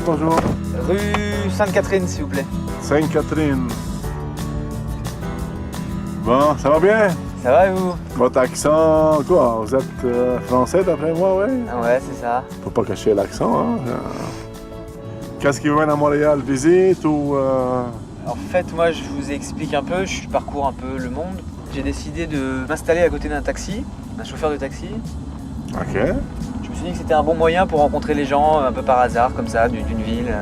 bonjour. Rue Sainte-Catherine, s'il vous plaît. Sainte-Catherine. Bon, ça va bien? Ça va et vous? Votre accent, quoi? Vous êtes français d'après moi, oui? Ah ouais, c'est ça. Faut pas cacher l'accent, hein? Qu'est-ce qui vous mène à Montréal? Visite ou... En fait, moi, je vous explique un peu. Je parcours un peu le monde. J'ai décidé de m'installer à côté d'un taxi, d'un chauffeur de taxi. OK. Je me suis dit que c'était un bon moyen pour rencontrer les gens un peu par hasard, comme ça, d'une ville.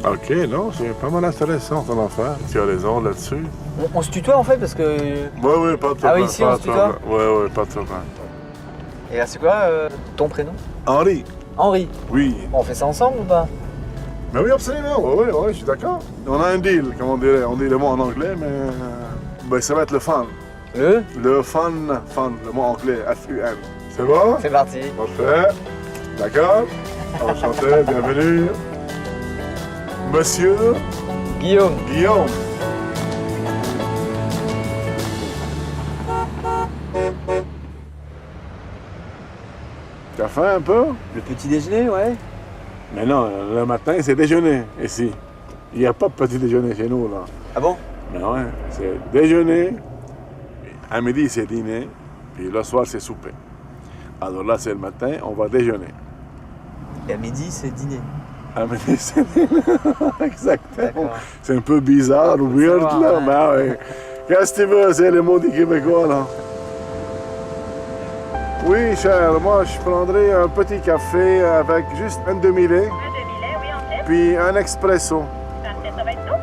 OK, non, c'est pas mal intéressant ton affaire. Tu as raison là-dessus. On se tutoie en fait parce que... Oui, pas de problème. Ah oui, ici on se tutoie? Oui, pas de problème. Et là, c'est quoi ton prénom? Henri. Henri. Oui. Bon, on fait ça ensemble ou pas? Mais oui, absolument. Oui, je suis d'accord. On a un deal, comme on dirait. On dit le mot en anglais, mais ben, ça va être le fun. Le fun, le mot anglais, F-U-N. C'est bon? C'est parti. Parfait. D'accord? Enchanté, bienvenue. Monsieur Guillaume. Guillaume. Tu as faim un peu? Le petit déjeuner, ouais. Mais non, le matin, c'est déjeuner ici. Il n'y a pas de petit déjeuner chez nous, là. Ah bon? Mais ouais, c'est déjeuner, à midi, c'est dîner, puis le soir, c'est souper. Alors là, c'est le matin, on va déjeuner. Et à midi, c'est dîner. À midi, c'est dîner. Exactement. D'accord. C'est un peu bizarre ou weird, savoir, là, ouais. mais ouais. Qu'est-ce que tu veux, c'est les mots des Québécois, là. Oui, cher, moi, je prendrais un petit café avec juste un demi-lait. Un demi-lait, oui, en fait. Puis un expresso. Parfait, ça va être tout.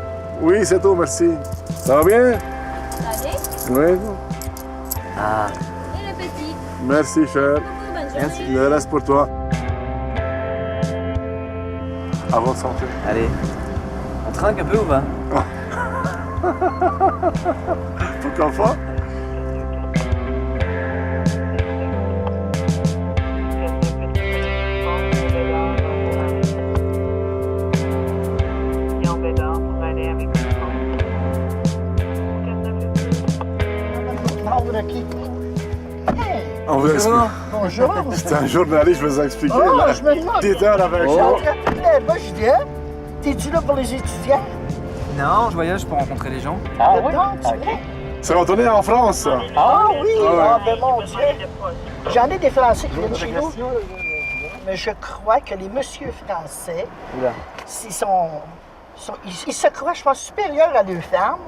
Oui, c'est tout, merci. Ça va bien? Allez, Oui. Ah, et le petit. Merci, cher. Beaucoup, bonne journée. merci. Le reste pour toi. À votre santé. Allez. On trinque un peu ou pas? Pourquoi pas? On vous explique. Bonjour. C'est un journaliste, je vais vous expliquer. Oh, là. je me demande. Petite heure avec Je suis moi. en train de faire moi, je viens. T'es-tu là pour les étudiants? Non, je voyage pour rencontrer les gens. Ah oui? Tu viens? C'est retourné en France, ça. Ah oui? Ah ouais. Ah ben mon Dieu. J'en ai des Français qui viennent chez nous. Mais je crois que les messieurs français, Oula. ils se croient, je pense, supérieurs à leurs femmes.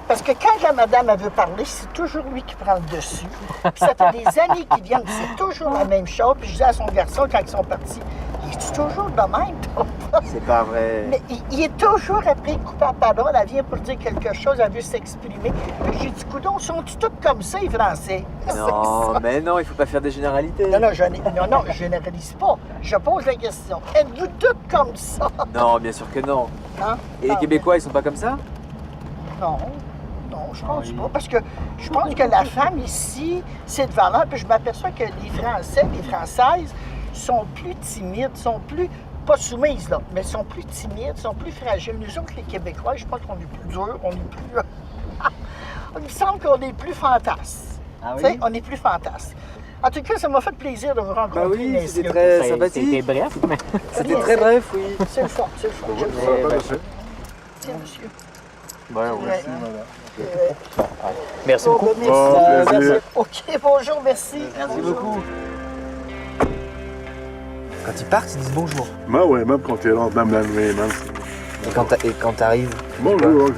Parce que quand la madame elle veut parler, c'est toujours lui qui prend le dessus. Puis ça fait des années qu'ils viennent, c'est toujours la même chose. Puis je dis à son garçon, quand ils sont partis, il est toujours de même, toi? C'est pas vrai. Mais il est toujours après coupé à parole. Elle vient pour dire quelque chose, elle veut s'exprimer. Mais j'ai dit, coudon, sont-ils tous comme ça, les Français? Non, mais non, il faut pas faire des généralités. Non, je généralise pas. Je pose la question. Êtes-vous toutes comme ça? Non, bien sûr que non. Hein? Et les Québécois, ils sont pas comme ça? Non, je pense pas. Parce que je pense que la femme ici, c'est de valeur. Puis je m'aperçois que les Français, les Françaises, sont plus timides, sont plus, pas soumises, là, mais sont plus timides, sont plus fragiles. Nous autres, les Québécois, je pense qu'on est plus durs, on est plus... Il me semble qu'on est plus fantasmes. Ah Tu sais, on est plus fantasmes. En tout cas, ça m'a fait plaisir de vous rencontrer. Bah oui, messieurs. c'était très sympathique. C'était bref, mais... C'était très bref, oui. C'est le fort, c'est le fort. J'aime ça. Pas de fait. Tiens, monsieur. Ouais, Ouais. Merci Oh, beaucoup. ben, Bon, merci. plaisir. OK, bonjour, merci. Merci beaucoup. Quand ils partent, ils disent bonjour. Mais ouais, même quand tu rentres, même la nuit, même. Et quand t'arrives, Bonjour, il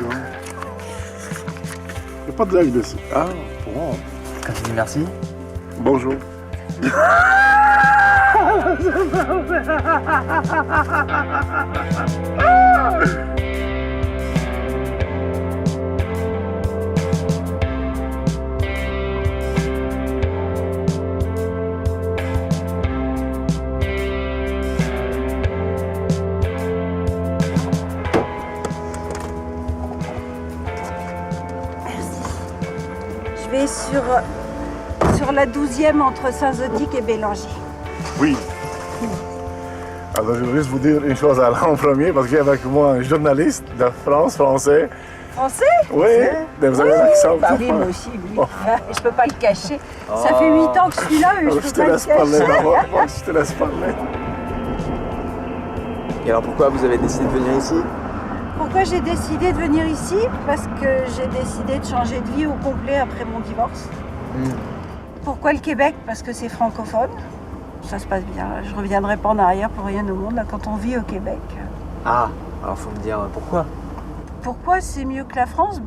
n'y a pas de règle dessus. Ah, bon. quand tu dis merci. Bonjour. Je vais sur la 12e entre Saint-Zodique et Bélanger. Oui. Alors, je voudrais juste vous dire une chose en premier, parce qu'il y a avec moi un journaliste de France, français. Français? Oui, mais vous avez un accent. Bah oui, moi aussi, oui. Je peux pas le cacher. Ça fait 8 ans que je suis là, mais Alors, je je peux te pas le laisse parler cacher. d'abord. Je te laisse parler. Et alors pourquoi vous avez décidé de venir ici? Pourquoi j'ai décidé de venir ici? Parce que j'ai décidé de changer de vie au complet après mon divorce. Pourquoi le Québec? Parce que c'est francophone. Ça se passe bien. Je ne reviendrai pas en arrière pour rien au monde là, quand on vit au Québec. Ah, alors faut me dire pourquoi. Pourquoi c'est mieux que la France?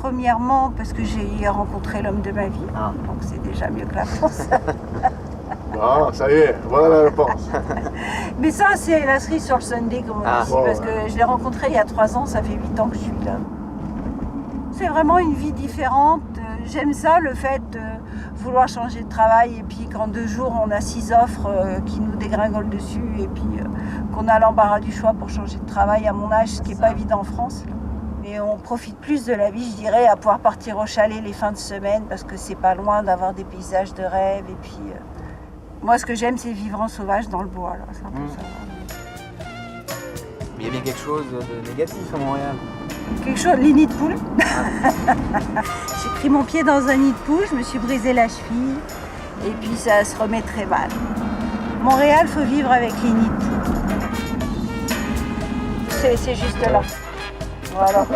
Premièrement, parce que j'ai rencontré l'homme de ma vie. Ah. Donc c'est déjà mieux que la France. Ah, ça y est, voilà la réponse. Mais ça, c'est la cerise sur le Sunday, comme on dit. ouais, Parce ouais. que je l'ai rencontré il y a 3 ans, ça fait 8 ans que je suis là. C'est vraiment une vie différente. J'aime ça, le fait de vouloir changer de travail et puis qu'en 2 jours, on a 6 offres qui nous dégringolent dessus et puis qu'on a l'embarras du choix pour changer de travail à mon âge, ce qui n'est pas évident en France. Et on profite plus de la vie, je dirais, à pouvoir partir au chalet les fins de semaine parce que c'est pas loin d'avoir des paysages de rêve. Et puis, moi, ce que j'aime, c'est vivre en sauvage dans le bois. Là. C'est un peu ça. Mais il y a bien quelque chose de négatif à Montréal. Quelque chose, les nids de poule. J'ai pris mon pied dans un nid de poule, je me suis brisé la cheville et puis ça se remet très mal. Montréal, faut vivre avec les nids de poule. C'est juste là. Voilà.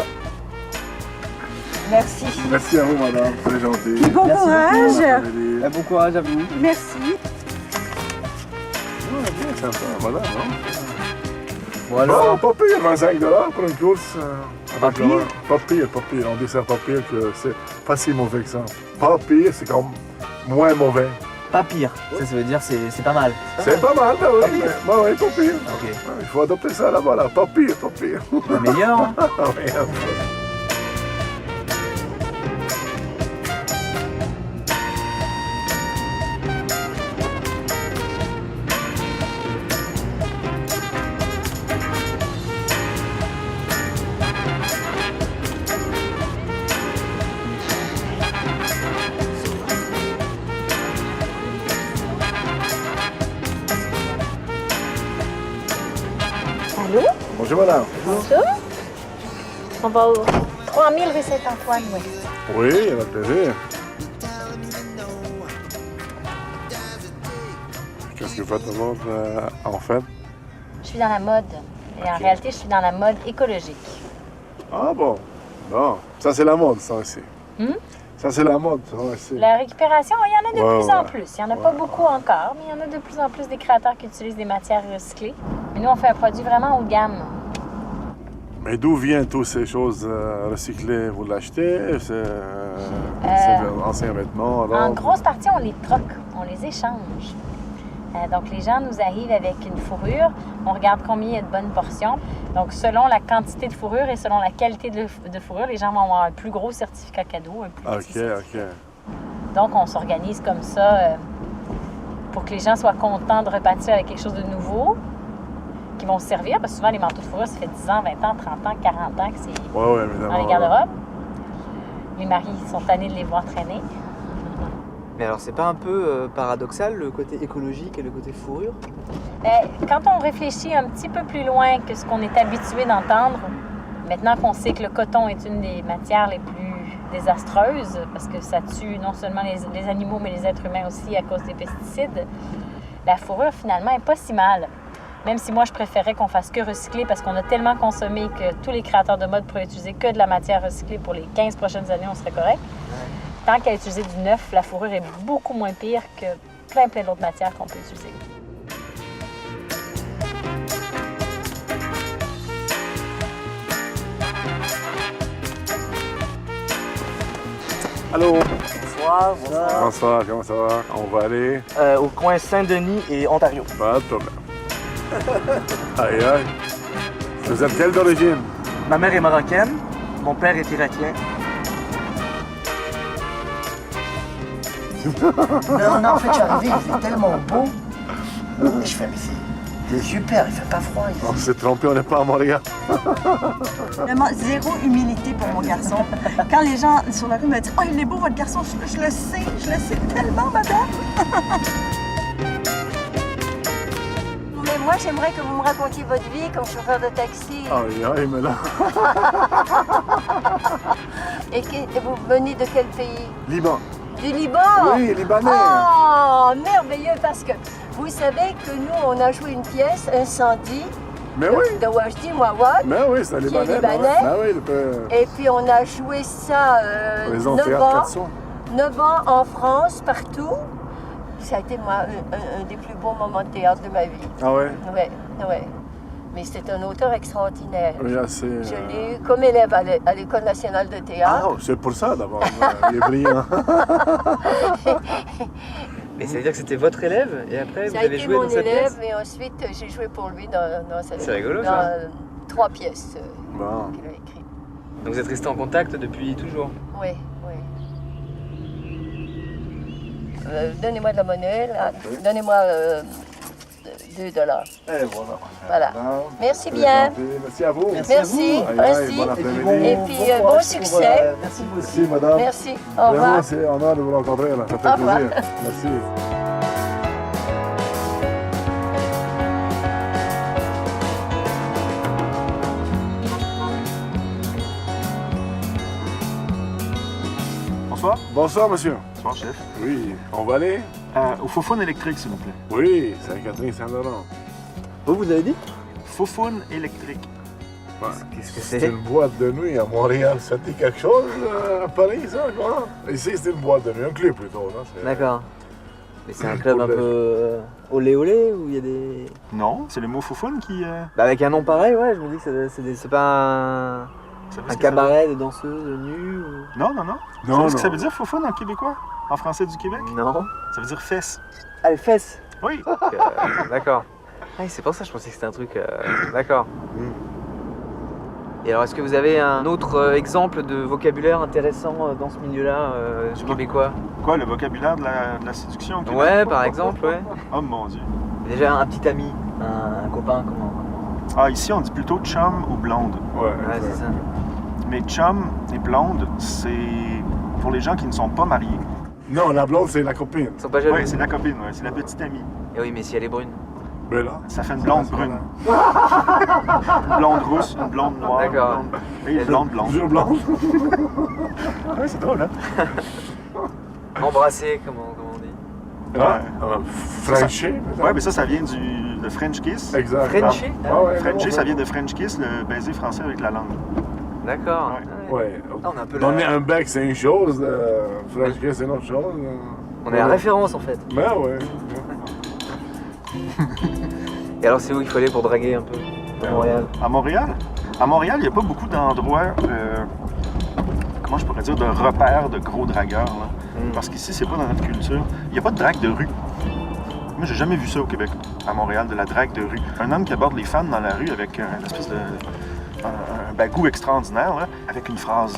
Merci. Merci à vous, madame, très gentil. Bon Merci courage. Bon courage à vous. Merci. Bien sympa, voilà, non? Bon alors, Pas pire, 25 $ pour une course. Pas pire? Pas pire. On dit ça pas pire que c'est pas si mauvais que ça. Pas pire, c'est comme moins mauvais. pas pire. Ça veut dire c'est pas mal. C'est pas mal, bah oui. Ouais, pas pire. Ok. Il faut adopter ça là-bas, là. Pas pire. La meilleure. Hein. Ah ouais, un peu. Allô? Bonjour, madame. Bonjour. On va au 3000 rue Saint-Antoine, oui. Oui, avec plaisir. Qu'est-ce que vous faites d'abord, en fait? Je suis dans la mode. Et en réalité, je suis dans la mode écologique. Ah bon. Bon, ça c'est la mode, ça aussi. Ça c'est la mode, ça aussi. La récupération, il y en a de Ouais, plus en ouais. plus. Il n'y en a pas beaucoup encore, mais il y en a de plus en plus des créateurs qui utilisent des matières recyclées. Mais nous, on fait un produit vraiment haut de gamme. Mais d'où viennent toutes ces choses recyclées? Vous l'achetez? C'est anciens vêtements? Alors... En grosse partie, on les troque, on les échange. Donc, les gens nous arrivent avec une fourrure. On regarde combien il y a de bonnes portions. Donc, selon la quantité de fourrure et selon la qualité de fourrure, les gens vont avoir un plus gros certificat cadeau, un plus petit certificat. OK. Donc, on s'organise comme ça pour que les gens soient contents de repartir avec quelque chose de nouveau, qui vont se servir. Parce que souvent, les manteaux de fourrure, ça fait 10 ans, 20 ans, 30 ans, 40 ans que c'est Ouais, évidemment. dans les garde-robes. Les maris sont tannés de les voir traîner. Mais alors c'est pas un peu paradoxal le côté écologique et le côté fourrure? Quand on réfléchit un petit peu plus loin que ce qu'on est habitué d'entendre, maintenant qu'on sait que le coton est une des matières les plus désastreuses, parce que ça tue non seulement les animaux, mais les êtres humains aussi à cause des pesticides, la fourrure finalement est pas si mal. Même si moi je préférais qu'on fasse que recycler parce qu'on a tellement consommé que tous les créateurs de mode pourraient utiliser que de la matière recyclée pour les 15 prochaines années, on serait correct. Tant qu'à utiliser du neuf, la fourrure est beaucoup moins pire que plein d'autres matières qu'on peut utiliser. Allô, Bonsoir, bonsoir. Bonsoir, comment ça va? On va aller. au coin Saint-Denis et Ontario. Pas de problème. Aïe, aïe. Vous êtes quelle d'origine? Ma mère est marocaine, mon père est irakien. Non, en fait, je suis arrivé, il fait tellement beau. Et je fais, mais c'est super, il fait pas froid ici. On s'est trompé, on n'est pas à Montréal. Vraiment, zéro humilité pour mon garçon. Quand les gens sur la rue me disent « Oh, il est beau, votre garçon! » je le sais tellement, madame! Mais moi, j'aimerais que vous me racontiez votre vie comme chauffeur de taxi. Aïe, aïe, mais là. Et vous venez de quel pays? Liban. Du Liban? Oui, Libanais. Oh, merveilleux, parce que vous savez que nous, on a joué une pièce, Incendie, Mais oui. de Wajdi Mouawad. Mais oui, c'est un Qui est Libanais. libanais. Ben oui, le peu... Et puis on a joué ça Les 9 théâtre ans. 400. 9 ans en France, partout. Ça a été moi, un des plus beaux moments de théâtre de ma vie. Ah ouais? Ouais. Mais c'est un auteur extraordinaire. Oui, assez... Je l'ai eu comme élève à l'École nationale de Ah, théâtre. c'est pour ça d'abord. Il est brillant. Mais ça veut dire que c'était votre élève et après Ça vous a avez été joué mon dans cette élève pièce? et ensuite j'ai joué pour lui dans C'est rigolo, dans ça. 3 pièces Bon. qu'il a écrites. Donc vous êtes resté en contact depuis toujours? Oui. Donnez-moi de la monnaie, là. Donnez-moi $2. Et voilà. Voilà. Merci C'est bien. gentil. Merci à vous. Merci. Aïe, bon après-midi. Et puis bon succès. Merci, madame. Merci. Au Vraiment, revoir. c'est un honneur de vous rencontrer. Là. Ça fait Au revoir. plaisir. Merci. Bonsoir. Bonsoir, monsieur. Bonsoir, chef. Oui, on va aller? Au Fofone électrique, s'il vous plaît. Oui, Saint-Catherine-Saint-Laurent. Vous avez dit? Fofone électrique. Qu'est-ce que C'est c'est? une boîte de nuit à Montréal. Ça dit quelque chose à Paris, ça, quoi? Ici, c'est une boîte de nuit, un club plutôt. Là. D'accord. Mais c'est un club un peu olé olé où il y a des... Non, c'est le mot Fofone qui... Bah avec un nom pareil, ouais, je me dis que c'est pas ça veut un ce que ça cabaret de danseuses nues ou... veut- Non. Non, Vous savez ce que non. ça veut dire Fofone en québécois? En français du Québec? Non. Ça veut dire fesse. Ah, les fesses. Oui. D'accord. Ah, c'est pour ça que je pensais que c'était un truc... D'accord. Et alors, est-ce que vous avez un autre exemple de vocabulaire intéressant dans ce milieu-là, du québécois? Quoi, le vocabulaire de la séduction au Québec? Ouais, par exemple, ouais. Oh mon Dieu. Déjà, un petit ami, un copain, comment... Ah, ici, on dit plutôt chum ou blonde. Ouais, Ouais, c'est ça. Mais chum et blonde, c'est pour les gens qui ne sont pas mariés. Non, la blonde, c'est la copine. Ils sont pas jaloux? Oui, c'est la copine, ouais, c'est la petite amie. Et oui, mais si elle est brune. Ben là. Ça fait une blonde brune. Une blonde rousse, une blonde noire. D'accord. Une blonde... Et une blonde blonde. Toujours blonde. Ouais, c'est drôle, hein? Embrasser, comment on dit? Ouais. Frenché. Ouais, mais ça vient de French kiss. Exact. Frenché? Ah, ouais, Frenché, non, ça vient de French kiss, le baiser français avec la langue. D'accord. Ouais. Ouais. Ah, on a un peu Donner la... un bec, c'est une chose. French kiss, c'est une autre chose. On est à référence, en fait. Ben ouais. Et alors, c'est où il faut aller pour draguer un peu? À Montréal. À Montréal? À Montréal, il n'y a pas beaucoup d'endroits, comment je pourrais dire, de repères de gros dragueurs. Là. Parce qu'ici, c'est pas dans notre culture. Il n'y a pas de drague de rue. Moi, j'ai jamais vu ça au Québec, à Montréal, de la drague de rue. Un homme qui aborde les femmes dans la rue avec une espèce de... un bagou extraordinaire, là, avec une phrase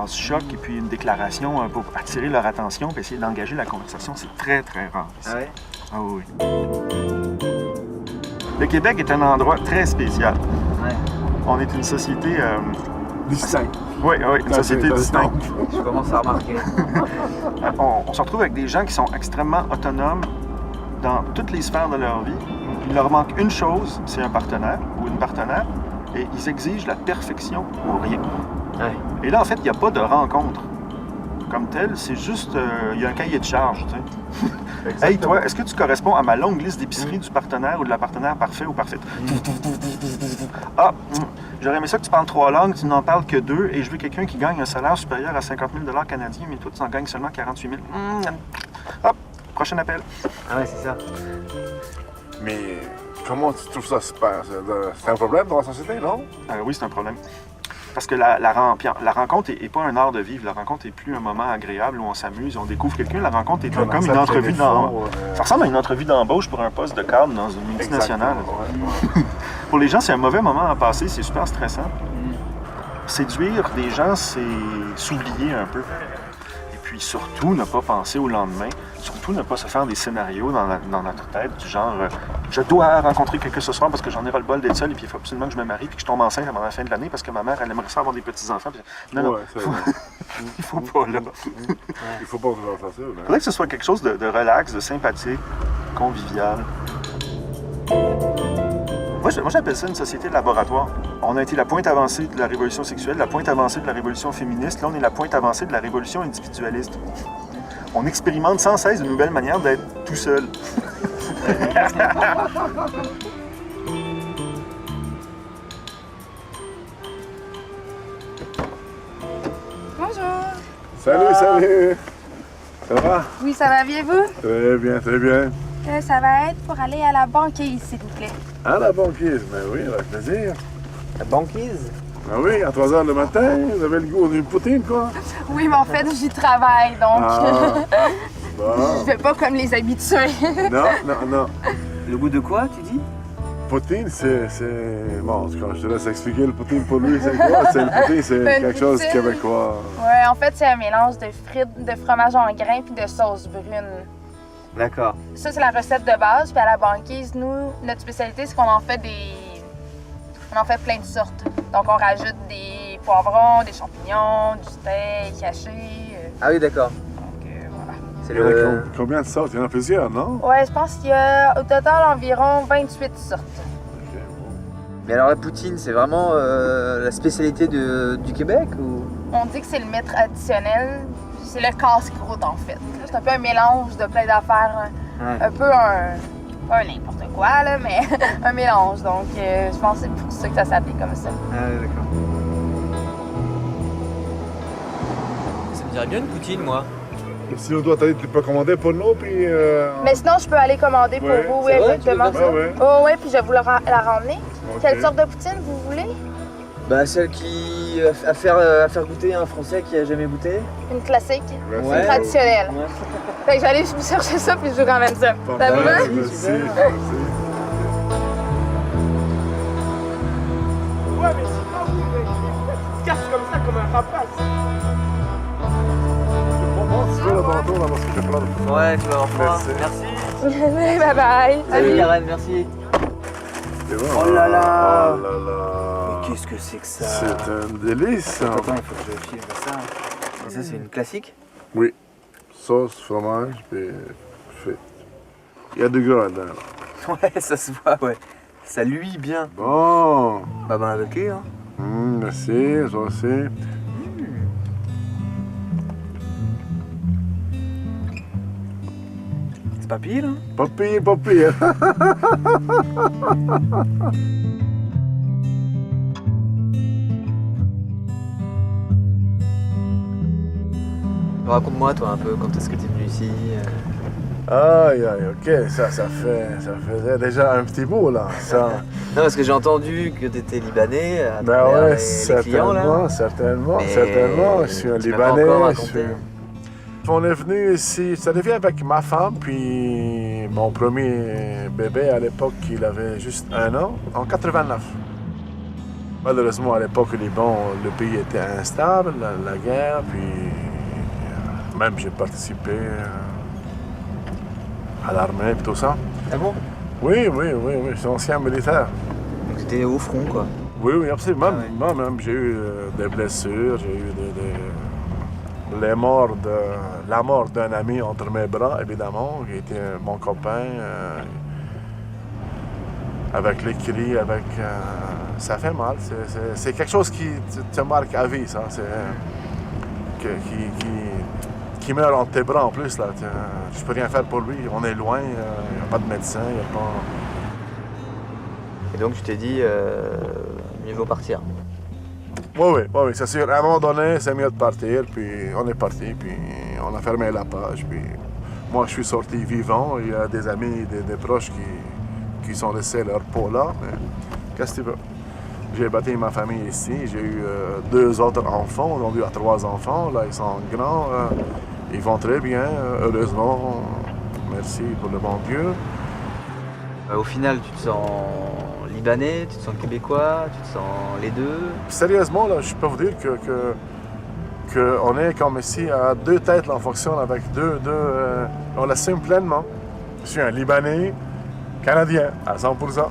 choc et puis une déclaration pour attirer leur attention et essayer d'engager la conversation. C'est très, très rare ici. Ah ouais? Ah oui. Le Québec est un endroit très spécial. Ouais. On est une société... Distinct. Oui, une société distincte. Je commence à remarquer. On se retrouve avec des gens qui sont extrêmement autonomes dans toutes les sphères de leur vie. Il leur manque une chose, c'est un partenaire ou une partenaire, et ils exigent la perfection ou rien. Ouais. Et là, en fait, il n'y a pas de rencontre comme telle, c'est juste, il y a un cahier de charge, tu sais. Hey, toi, est-ce que tu corresponds à ma longue liste d'épicerie du partenaire ou de la partenaire parfait ou parfaite? Ah, j'aurais aimé ça que tu parles 3 langues, tu n'en parles que 2, et je veux quelqu'un qui gagne un salaire supérieur à 50 000 canadiens, mais toi, tu en gagnes seulement 48 000. Hop, prochain appel. Ah ouais, c'est ça. Mais comment tu trouves ça super? C'est un problème dans la société, non? Oui, c'est un problème. Parce que la rencontre n'est pas un art de vivre. La rencontre n'est plus un moment agréable où on s'amuse, on découvre quelqu'un. La rencontre est comme une entrevue d'embauche. Ça ressemble à une entrevue d'embauche pour un poste de cadre dans une multinationale. Pour les gens, c'est un mauvais moment à passer. C'est super stressant. Séduire des gens, c'est s'oublier un peu. Et puis surtout, ne pas penser au lendemain. Surtout, ne pas se faire des scénarios dans notre tête du genre je dois rencontrer quelqu'un ce soir parce que j'en ai ras le bol d'être seul et puis il faut absolument que je me marie puis que je tombe enceinte avant la fin de l'année parce que ma mère, elle aimerait ça avoir des petits-enfants. Puis... Non, ouais, il faut pas, là. Il faut pas toujours faire ça. Il faudrait que ce soit quelque chose de relax, de sympathique, convivial. Moi, j'appelle ça une société de laboratoire. On a été la pointe avancée de la révolution sexuelle, la pointe avancée de la révolution féministe. Là, on est la pointe avancée de la révolution individualiste. On expérimente sans cesse de nouvelles manières d'être tout seul. Bonjour. Salut, salut. Ça va? Oui, ça va bien, vous? Très bien, très bien. Ça va être pour aller à la banquise, s'il vous plaît. À la banquise, mais oui, avec plaisir. La banquise? Ah oui, à 3 h le matin, vous avez le goût d'une poutine, quoi? Oui, mais en fait, j'y travaille, donc Ah, bon. je fais pas comme les habitués. Non. Le goût de quoi, tu dis? Poutine, c'est... Bon, quand je te laisse expliquer le poutine pour lui, c'est quoi? Le poutine, c'est quelque chose de québécois. Ouais, en fait, c'est un mélange de frites, de fromage en grains puis de sauce brune. D'accord. Ça, c'est la recette de base. Puis à la banquise, nous, notre spécialité, c'est qu'on en fait On en fait plein de sortes. Donc, on rajoute des poivrons, des champignons, du steak haché. Ah oui, d'accord. Donc, voilà. C'est Il y en a combien de sortes? Il y en a plusieurs, non? Ouais, je pense qu'il y a au total environ 28 sortes. Mais alors la poutine, c'est vraiment la spécialité du Québec ou? On dit que c'est le mets traditionnel. C'est le casse-croûte, en fait. C'est un peu un mélange de plein d'affaires. Ouais. Un peu pas n'importe quoi, là, mais un mélange. Donc, je pense que c'est pour ça que ça s'appelle comme ça. Ah ouais, d'accord. Ça me dirait bien une poutine, moi. Sinon, toi, tu peux commander pour nous, puis... Mais sinon, je peux aller commander pour vous, oui, C'est vrai, exactement tu ça. veux bien? Oh, oui, puis je vais vous la ramener. Ok. Quelle sorte de poutine vous voulez? Bah celle qui à faire goûter à un Français qui a jamais goûté. Une classique? Merci. Ouais. Traditionnelle. Ouais. Fait que j'allais vous chercher ça, puis je vous ramène ça. Pas Ça vous mal, va? merci. Super. Ouais, mais sinon, tu te casses comme ça, comme un rapace. Bon, tu veux, là, tantôt, là, parce que je vais prendre... Ouais, tu vas avoir froid. Merci. Merci. Bye bye. Salut Karen, merci. C'est bon. Oh là là. Oh là là. Qu'est-ce que c'est que ça? C'est un délice. hein. Attends, il faut que je filme ça. Et ça, c'est une classique? Oui. Sauce, fromage, puis frites. Il y a du gras dedans. Ouais, ça se voit, ouais. Ça luit bien. Bon. Bah ben avec lui, hein. Merci, ça aussi. C'est pas pire, hein? Pas pire, pas pire. Raconte-moi, toi, un peu, quand est-ce que t'es venu ici? Aïe, aïe, ok, ça faisait déjà un petit bout, là. Ça. Non, parce que j'ai entendu que t'étais libanais à Ben travers ouais, les clients, là. certainement. Mais Je suis un tu m'as pas encore Libanais. raconté. On est venu ici, ça devient avec ma femme, puis mon premier bébé à l'époque, il avait juste 1 an, en 89. Malheureusement, à l'époque, au Liban, le pays était instable, la guerre, puis même j'ai participé à l'armée et tout ça. Ah bon? Oui, je suis ancien militaire. Donc t'étais au front, quoi. Oui, absolument. Ah ouais. Moi-même, j'ai eu des blessures, j'ai eu la mort d'un ami entre mes bras, évidemment, qui était mon copain. Avec les cris, ça fait mal. C'est quelque chose qui te marque à vie, ça. Qui meurt entre tes bras en plus. Là. Je peux rien faire pour lui. On est loin, il n'y a pas de médecin, il n'y a pas... Et donc tu t'es dit, mieux vaut partir. Oui, c'est sûr. À un moment donné, c'est mieux de partir. Puis on est parti, puis on a fermé la page. Puis moi, je suis sorti vivant. Il y a des amis, des proches qui sont laissés leur peau là. Mais qu'est-ce que tu veux? J'ai bâti ma famille ici. J'ai eu 2 autres enfants. Aujourd'hui, il y a 3 enfants. Là, ils sont grands. Ils vont très bien, heureusement. Merci pour le bon Dieu. Au final, tu te sens libanais, tu te sens québécooi, tu te sens les deux? Sérieusement, là, je peux vous dire que on est comme ici à 2 têtes, là, on fonctionne avec on l'assume pleinement. Je suis un Libanais canadien à 100%. Ouais.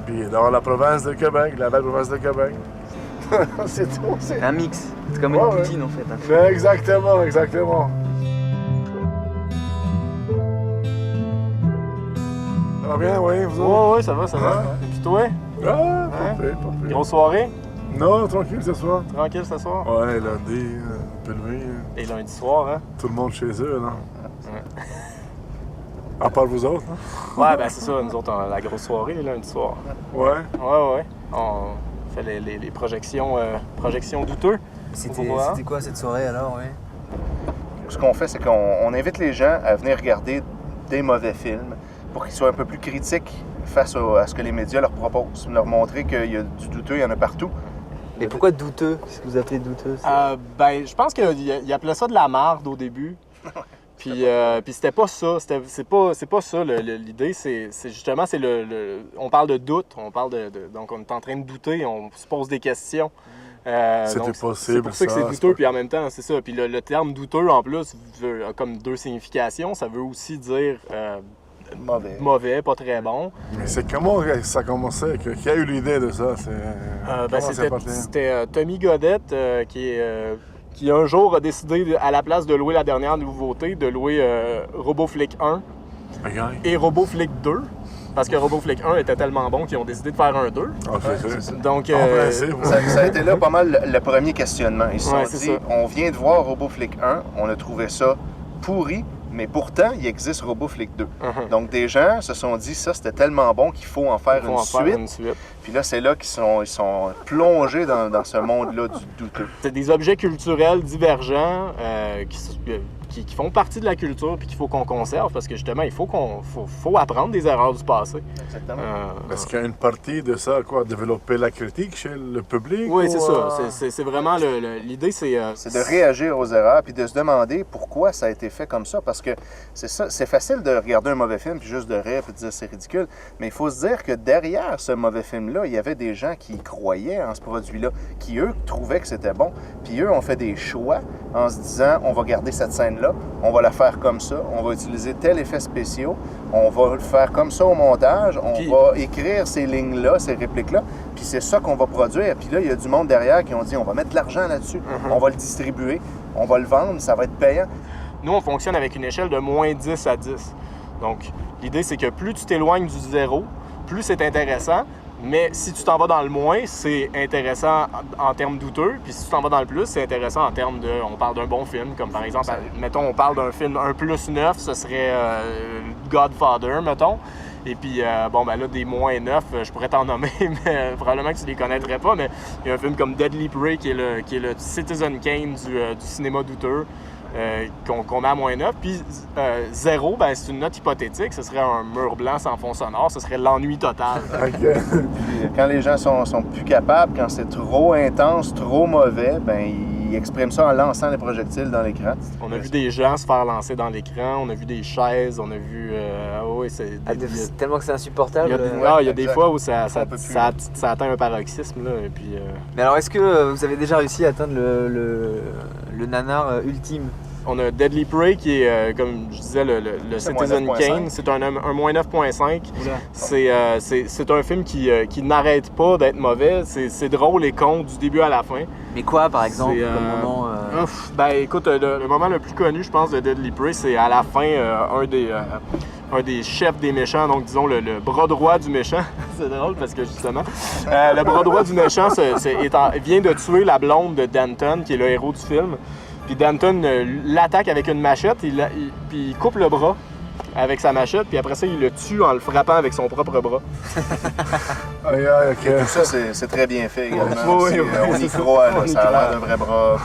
Puis dans la province de Québec, la belle province de Québec. C'est tout. C'est un mix. C'est comme une poutine en fait. Mais exactement. Ça va bien, oui, vous autres? Oui, ça va. Puis toi? Ah, parfait. Grosse soirée? Non, tranquille ce soir. Tranquille ce soir? Ouais, lundi, un peu de nuit. Et lundi soir, hein? Tout le monde chez eux, là. Ouais. À part vous autres, hein? Ouais, ben c'est ça, nous autres, on a la grosse soirée les lundis soirs. Ouais. Ouais. fait les projections douteux. C'était quoi cette soirée alors, oui? Ce qu'on fait, c'est qu'on invite les gens à venir regarder des mauvais films pour qu'ils soient un peu plus critiques face à ce que les médias leur proposent. Leur montrer qu'il y a du douteux, il y en a partout. Mais pourquoi douteux? Qu'est-ce que vous appelez douteux? Ben, je pense qu'il appelait ça de la marde au début. Puis c'était pas ça. C'est pas ça l'idée. C'est justement, on parle de doute. Donc on est en train de douter, on se pose des questions. C'était possible. C'est pour ça que c'est douteux, puis en même temps, c'est ça. Puis le terme douteux, en plus, a comme deux significations. Ça veut aussi dire mauvais, pas très bon. Mais c'est comment ça a commencé? Qui a eu l'idée de ça? C'était Tommy Godette qui un jour a décidé, à la place de louer la dernière nouveauté, de louer RoboFlick 1 et RoboFlick 2. Parce que RoboFlick 1 était tellement bon qu'ils ont décidé de faire un 2. Donc, ça a été là pas mal le premier questionnement. Ils se sont dit, on vient de voir RoboFlick 1, on a trouvé ça pourri, mais pourtant, il existe RoboFlick 2. Donc, des gens se sont dit, ça, c'était tellement bon qu'il faut en faire une suite. Puis là, c'est là qu'ils sont plongés dans ce monde-là du douteux. C'est des objets culturels divergents qui font partie de la culture puis qu'il faut qu'on conserve parce que justement, il faut apprendre des erreurs du passé. Exactement. Est-ce qu'il y a une partie de ça, développer la critique chez le public? Oui, c'est ça. C'est vraiment l'idée, c'est de réagir aux erreurs puis de se demander pourquoi ça a été fait comme ça. Parce que c'est facile de regarder un mauvais film puis juste de rire puis de dire c'est ridicule. Mais il faut se dire que derrière ce mauvais film-là, il y avait des gens qui croyaient en ce produit-là, qui eux trouvaient que c'était bon. Puis eux ont fait des choix en se disant on va garder cette scène-là, on va la faire comme ça, on va utiliser tel effet spéciaux, on va le faire comme ça au montage, on va écrire ces lignes-là, ces répliques-là, puis c'est ça qu'on va produire. Puis là, il y a du monde derrière qui ont dit on va mettre de l'argent là-dessus, on va le distribuer, on va le vendre, ça va être payant. Nous, on fonctionne avec une échelle de moins 10 à 10. Donc, l'idée, c'est que plus tu t'éloignes du zéro, plus c'est intéressant. Mais si tu t'en vas dans le moins, c'est intéressant en termes douteux. Puis si tu t'en vas dans le plus, c'est intéressant en termes de... On parle d'un bon film, comme par exemple, mettons, on parle d'un film 1+9, ce serait Godfather, mettons. Et puis, là, des moins 9, je pourrais t'en nommer, mais probablement que tu les connaîtrais pas. Mais il y a un film comme Deadly Prey, qui est le Citizen Kane du cinéma douteux. Qu'on met à moins 9. Puis 0, c'est une note hypothétique. Ce serait un mur blanc sans fond sonore. Ce serait l'ennui total. Quand les gens sont plus capables, quand c'est trop intense, trop mauvais, ils expriment ça en lançant des projectiles dans l'écran. On a vu des gens se faire lancer dans l'écran. On a vu des chaises. On a vu... tellement que c'est insupportable. Il y a des fois où ça atteint un paroxysme. Là, et puis, Mais alors, est-ce que vous avez déjà réussi à atteindre le nanar ultime? On a Deadly Prey qui est, comme je disais, le Citizen Kane. C'est un moins 9.5. C'est un film qui n'arrête pas d'être mauvais. C'est drôle et con du début à la fin. Mais quoi, par exemple, comme moment? Écoute, le moment le plus connu, je pense, de Deadly Prey, c'est à la fin, un des chefs des méchants, donc disons le bras droit du méchant. C'est drôle parce que justement, le bras droit du méchant vient de tuer la blonde de Danton, qui est le héros du film. Puis Danton l'attaque avec une machette, puis il coupe le bras avec sa machette, puis après ça, il le tue en le frappant avec son propre bras. Et tout ça, c'est très bien fait également. On y croit, là, ça a l'air d'un vrai bras.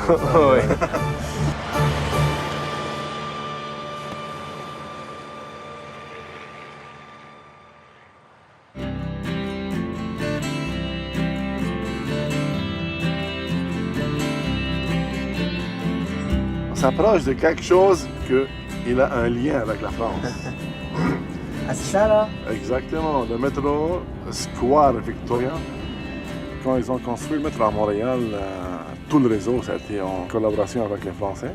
On s'approche de quelque chose qu'il a un lien avec la France. Ah, c'est ça, là? Exactement. Le métro Square Victoria, quand ils ont construit le métro à Montréal, tout le réseau, ça a été en collaboration avec les Français.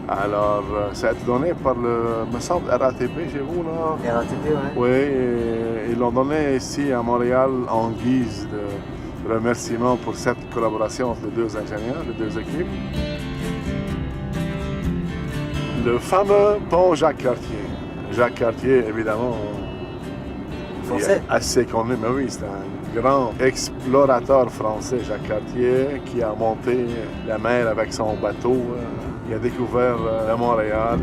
Alors, ça a été donné par me semble, RATP chez vous, là. RATP, ouais. Oui, ils l'ont donné ici à Montréal en guise de remerciement pour cette collaboration entre les deux ingénieurs, les deux équipes. Le fameux pont Jacques-Cartier. Jacques-Cartier, évidemment, français. Assez connu, mais oui, c'est un grand explorateur français, Jacques-Cartier, qui a monté la mer avec son bateau. Il a découvert Montréal.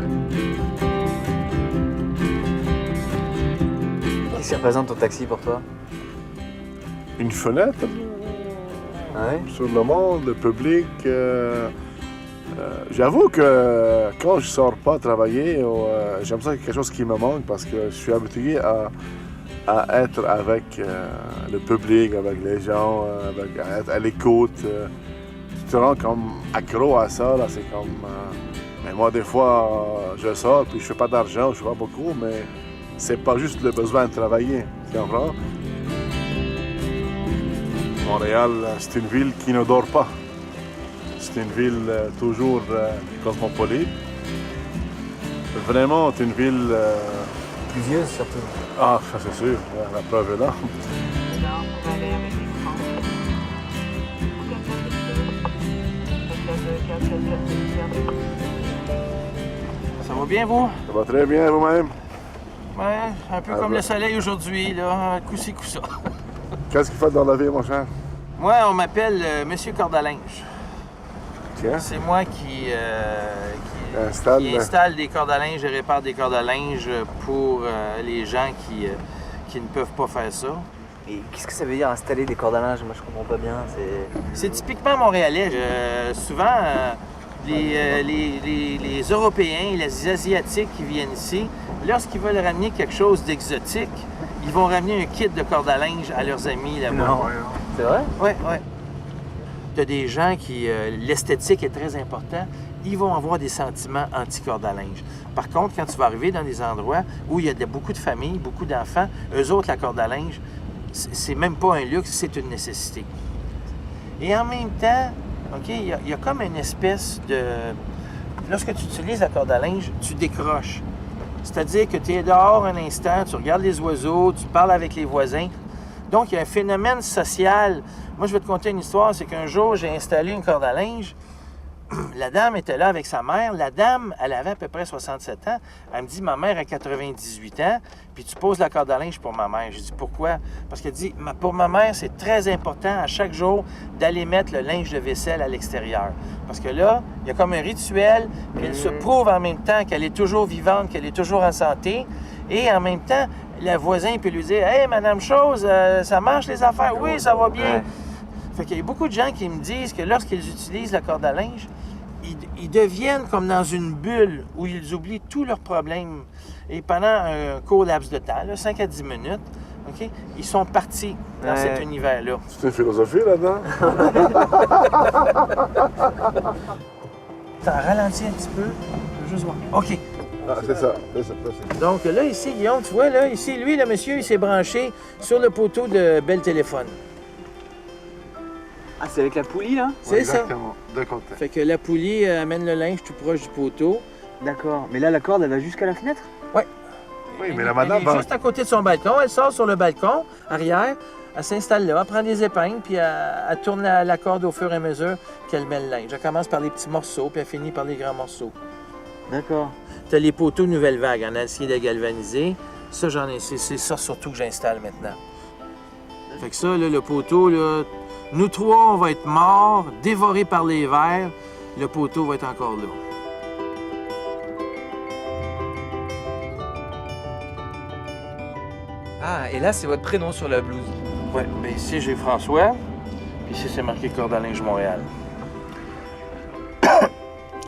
Qu'est-ce qui représente ton taxi pour toi? Une fenêtre sur le monde, le public. J'avoue que quand je sors pas travailler, j'aime ça quelque chose qui me manque parce que je suis habitué à être avec le public, avec les gens, à être à l'écoute. Tu te rends comme accro à ça, là, c'est comme... mais moi, des fois, je sors, puis je fais pas d'argent, je fais pas beaucoup, mais c'est pas juste le besoin de travailler, tu comprends? Montréal, c'est une ville qui ne dort pas. C'est une ville toujours cosmopolite. Vraiment, c'est une ville... Pluvieuse, surtout. Ah, ça c'est sûr, la preuve est là. Ça va bien, vous? Ça va très bien, vous-même? Ouais, un peu comme le soleil aujourd'hui, là, coup-ci, coup-ça. Qu'est-ce qu'il fait dans la vie, mon cher? Moi, on m'appelle Monsieur Cordalinge. Tiens. C'est moi qui installe des cordes à linge et répare des cordes à linge pour les gens qui ne peuvent pas faire ça. Et qu'est-ce que ça veut dire installer des cordes à linge? Moi, je comprends pas bien. C'est typiquement montréalais. Souvent, les Européens et les Asiatiques qui viennent ici, lorsqu'ils veulent ramener quelque chose d'exotique, ils vont ramener un kit de cordes à linge à leurs amis là-bas. Non, c'est vrai? Oui, oui. Il y a des gens qui... l'esthétique est très important. Ils vont avoir des sentiments anti-cordes à linge. Par contre, quand tu vas arriver dans des endroits où il y a beaucoup de familles, beaucoup d'enfants, eux autres, la corde à linge, c'est même pas un luxe, c'est une nécessité. Et en même temps, OK, il y a comme une espèce de... Lorsque tu utilises la corde à linge, tu décroches. C'est-à-dire que tu es dehors un instant, tu regardes les oiseaux, tu parles avec les voisins. Donc, il y a un phénomène social. Moi, je vais te conter une histoire. C'est qu'un jour, j'ai installé une corde à linge. La dame était là avec sa mère. La dame, elle avait à peu près 67 ans. Elle me dit, ma mère a 98 ans, puis tu poses la corde à linge pour ma mère. J'ai dit, pourquoi? Parce qu'elle dit, pour ma mère, c'est très important à chaque jour d'aller mettre le linge de vaisselle à l'extérieur. Parce que là, il y a comme un rituel, puis elle se prouve en même temps qu'elle est toujours vivante, qu'elle est toujours en santé. Et en même temps, le voisin peut lui dire, « Hey, Madame Chose, ça marche les affaires? Oui, ça va bien. Ouais. » Fait qu'il y a beaucoup de gens qui me disent que lorsqu'ils utilisent la corde à linge, ils deviennent comme dans une bulle où ils oublient tous leurs problèmes. Et pendant un court laps de temps, là, 5 à 10 minutes, okay, ils sont partis dans cet univers-là. C'est une philosophie là-dedans? T'en ralentis un petit peu, je veux juste voir. OK. Ah, c'est ça. Donc là, ici, Guillaume, tu vois, là, ici, lui, le monsieur, il s'est branché sur le poteau de Bell Téléphone. Ah, c'est avec la poulie, là? C'est ça. Exactement, de côté. Fait que la poulie amène le linge tout proche du poteau. D'accord. Mais là, la corde, elle va jusqu'à la fenêtre? Oui. Oui, mais la madame elle est juste à côté de son balcon. Elle sort sur le balcon, arrière, elle s'installe là, elle prend des épingles, puis elle tourne la corde au fur et à mesure qu'elle met le linge. Elle commence par les petits morceaux, puis elle finit par les grands morceaux. D'accord. Tu as les poteaux Nouvelle Vague en acier dégalvanisé. Ça, c'est ça surtout que j'installe maintenant. Fait que ça, là, le poteau, là, nous trois, on va être morts, dévorés par les vers. Le poteau va être encore là. Ah, et là, c'est votre prénom sur la blouse. Oui, bien ici, j'ai François. Puis ici, c'est marqué Corde à linge Montréal.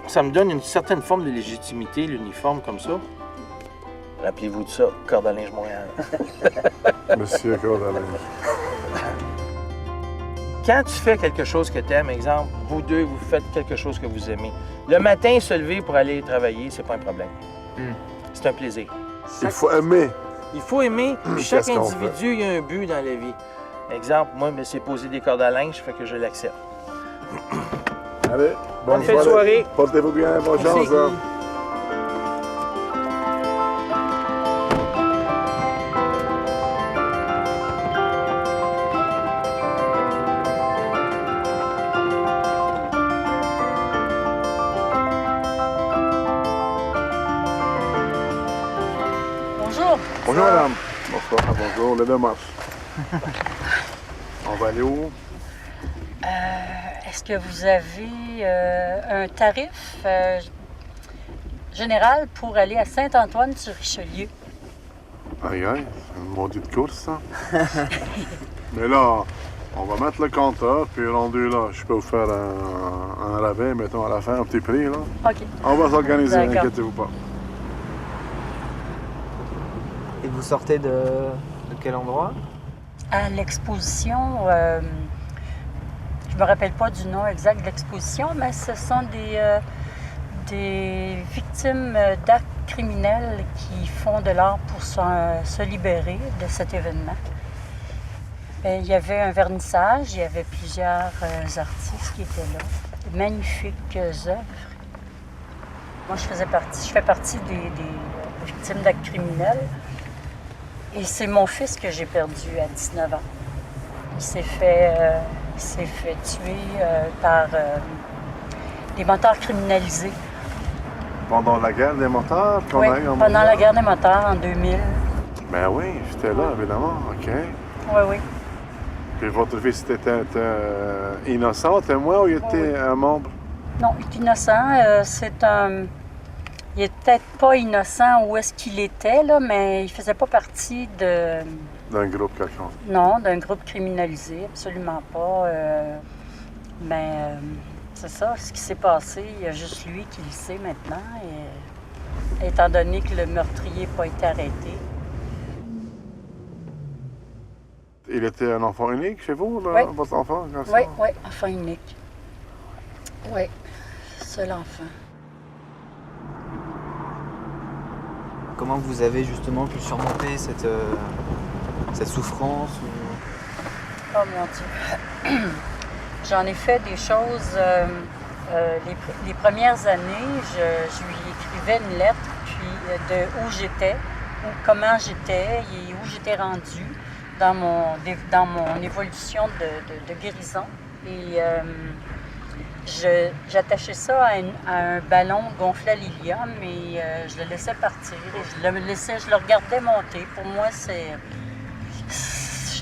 Ça me donne une certaine forme de légitimité, l'uniforme comme ça. Rappelez-vous de ça, Corde à linge Montréal. Monsieur Corde à linge. Quand tu fais quelque chose que tu aimes, exemple, vous deux, vous faites quelque chose que vous aimez. Le matin, se lever pour aller travailler, c'est pas un problème. C'est un plaisir. Il faut aimer. Il faut aimer, puis chaque individu, il y a un but dans la vie. Exemple, moi, c'est poser des cordes à linge, fait que je l'accepte. Allez, bonne soirée. Portez-vous bien, bonne chance. Hein. Bonjour. Bonjour, madame. Bonsoir, bonjour, les deux marches. On va aller où? Est-ce que vous avez un tarif général pour aller à Saint-Antoine-sur-Richelieu? Aïe, aïe, c'est une maudite course, ça. Mais là, On va mettre le compteur, puis rendu là, je peux vous faire un rabais, mettons à la fin, un petit prix, là. OK. On va s'organiser, D'accord. inquiétez-vous pas. Et vous sortez de quel endroit? À l'exposition, je me rappelle pas du nom exact de l'exposition, mais ce sont des victimes d'actes criminels qui font de l'art pour se libérer de cet événement. Il y avait un vernissage, il y avait plusieurs artistes qui étaient là, de magnifiques œuvres. Moi, je fais partie des victimes d'actes criminels. Et c'est mon fils que j'ai perdu à 19 ans. Il s'est fait tuer par des motards criminalisés. Pendant la guerre des motards qu'on Oui, a eu en pendant la guerre des motards en 2000. Ben oui, j'étais là, évidemment, OK. Oui, oui. Puis votre fils était innocent, témoin, ou il était un membre? Non, il est innocent. Il est peut-être pas innocent où est-ce qu'il était, là, mais il faisait pas partie d'un groupe quelconque. Non, d'un groupe criminalisé, absolument pas. Mais c'est ça, ce qui s'est passé, il y a juste lui qui le sait maintenant, et, étant donné que le meurtrier n'a pas été arrêté. Il était un enfant unique chez vous, là, Oui. votre enfant? Oui, oui, enfant unique. Oui, seul enfant. Comment vous avez justement pu surmonter cette souffrance Oh mon Dieu. J'en ai fait des choses. Les premières années, je lui écrivais une lettre, puis de où j'étais, comment j'étais et où j'étais rendue dans mon évolution de guérison. Et j'attachais ça à un ballon gonflé à l'hélium et je le laissais partir. Et je le regardais monter. Pour moi, je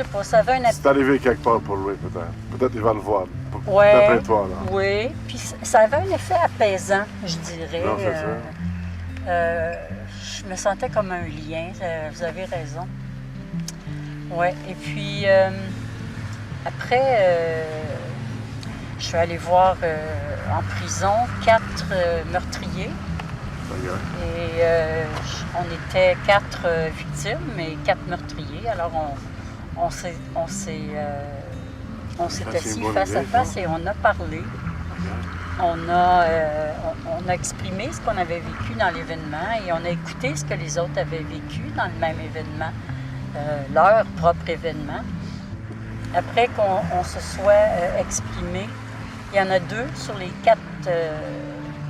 sais pas, ça avait un appel. C'est arrivé quelque part pour lui, peut-être. Peut-être qu'il va le voir, Ouais, d'après toi, là. oui, puis ça avait un effet apaisant, je dirais. Non, c'est ça. Je me sentais comme un lien, vous avez raison. Oui, et puis après, je suis allée voir en prison 4 meurtriers. Et on était 4 victimes et 4 meurtriers. Alors on s'est assis face à face et on a parlé. On a exprimé ce qu'on avait vécu dans l'événement et on a écouté ce que les autres avaient vécu dans le même événement, leur propre événement. Après qu'on se soit exprimé, il y en a 2 sur les 4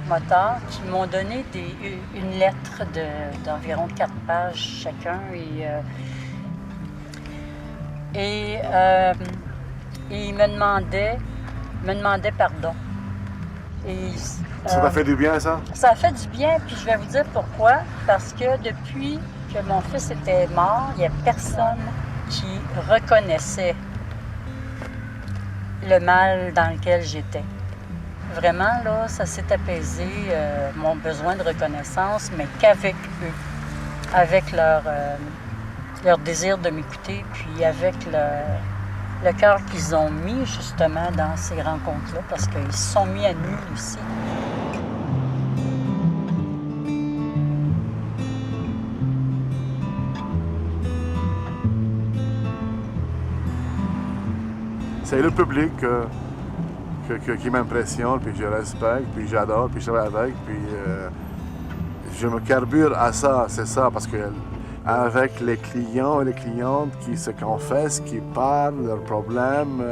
motards qui m'ont donné une lettre d'environ 4 pages chacun et ils me demandaient pardon. Et, ça t'a fait du bien, ça? Ça a fait du bien, puis je vais vous dire pourquoi. Parce que depuis que mon fils était mort, il n'y a personne qui reconnaissait le mal dans lequel j'étais. Vraiment, là, ça s'est apaisé, mon besoin de reconnaissance, mais qu'avec eux, avec leur désir de m'écouter, puis avec le cœur qu'ils ont mis justement dans ces rencontres-là, parce qu'ils se sont mis à nu aussi. C'est le public qui m'impressionne, puis je respecte, puis j'adore, puis je travaille avec, puis je me carbure à ça, c'est ça, parce que avec les clients et les clientes qui se confessent, qui parlent de leurs problèmes,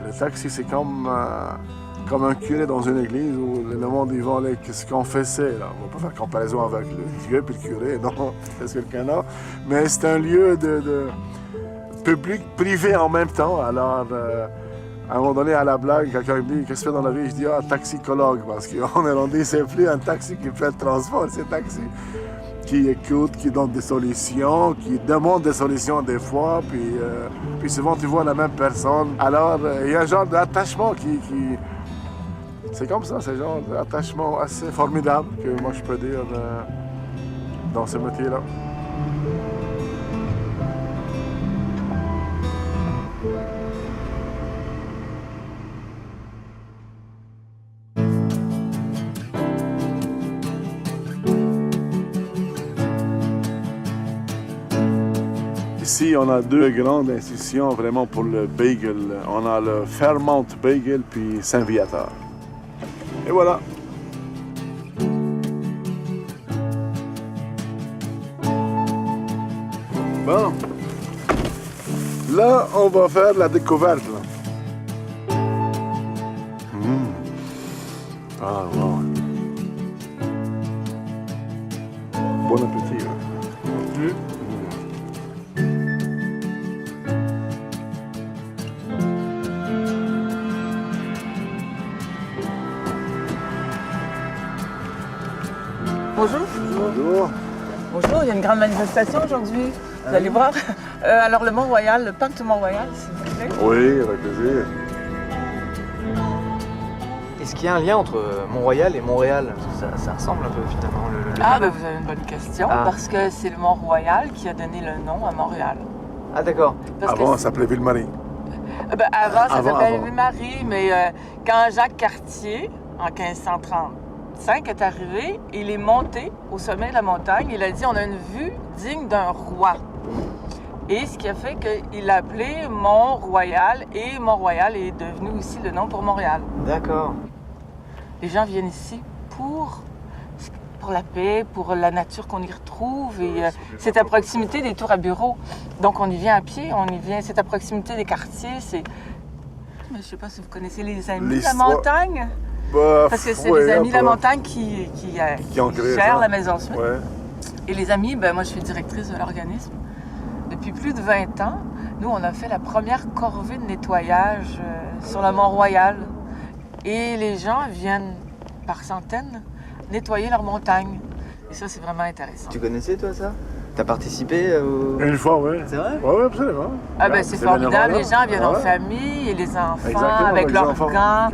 le taxi c'est comme un curé dans une église où le monde ils vont aller se confesser. Là. On peut faire comparaison avec le Dieu puis le curé, non, c'est quelqu'un d'autre, mais c'est un lieu de public, privé en même temps, alors... à un moment donné, à la blague, quelqu'un me dit « Qu'est-ce que tu fais dans la vie ?» Je dis « Ah, taxicologue », parce qu'on est rendu, c'est plus un taxi qui fait le transport, c'est un taxi qui écoute, qui donne des solutions, qui demande des solutions des fois, puis souvent tu vois la même personne. Alors, il y a un genre d'attachement qui... C'est comme ça, c'est un genre d'attachement assez formidable que moi je peux dire dans ce métier-là. ici, on a deux grandes institutions vraiment pour le bagel. On a le Fairmont Bagel puis Saint-Viateur. Et voilà. Bon. Là, on va faire la découverte. Là. Ah, wow. Bon appétit. Hein? Bonjour. Bonjour. Bonjour, il y a une grande manifestation aujourd'hui. Vous allez voir. Alors le Mont-Royal, le parc du Mont-Royal, s'il vous plaît. Oui, avec plaisir. Est-ce qu'il y a un lien entre Mont-Royal et Montréal? Ça ressemble un peu finalement. Vous avez une bonne question, Ah. parce que c'est le Mont-Royal qui a donné le nom à Montréal. Ah d'accord. Avant, ça s'appelait Ville-Marie. Avant, ça s'appelait avant. Ville-Marie, mais quand Jacques Cartier, en 1535, est arrivé, il est monté au sommet de la montagne. Il a dit, on a une vue digne d'un roi. Et ce qui a fait qu'il l'a appelé Mont-Royal, et Mont-Royal est devenu aussi le nom pour Montréal. D'accord. Les gens viennent ici pour la paix, pour la nature qu'on y retrouve. Et c'est à proximité des tours à bureaux. Donc on y vient à pied, c'est à proximité des quartiers. Mais je ne sais pas si vous connaissez les Amis de la montagne. Parce que c'est les Amis de la montagne qui gèrent la Maison Smith. Ouais. Et les Amis, moi je suis directrice de l'organisme. Depuis plus de 20 ans, nous on a fait la première corvée de nettoyage sur le Mont-Royal. Et les gens viennent par centaines nettoyer leur montagne. Et ça, c'est vraiment intéressant. Tu connaissais toi ça? T'as participé au... Une fois, oui. C'est vrai? Oui, absolument. C'est formidable. Les gens viennent en famille et les enfants Exactement, avec leurs enfants. gants.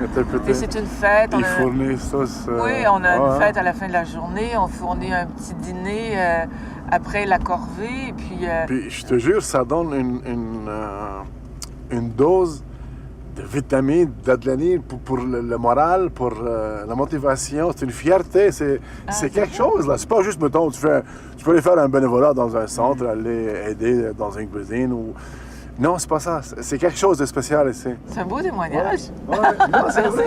Et c'est une fête. Ils fournissent tous. Oui, on a une fête à la fin de la journée. On fournit un petit dîner après la corvée. Et puis je te jure, ça donne une dose de vitamines, d'adrénaline pour le moral, pour la motivation. C'est une fierté, c'est quelque chose. Là. C'est pas juste, mettons, tu peux aller faire un bénévolat dans un centre, aller aider dans une cuisine ou... Non, c'est pas ça. C'est quelque chose de spécial ici. C'est un beau témoignage. Ouais. Non, c'est vrai.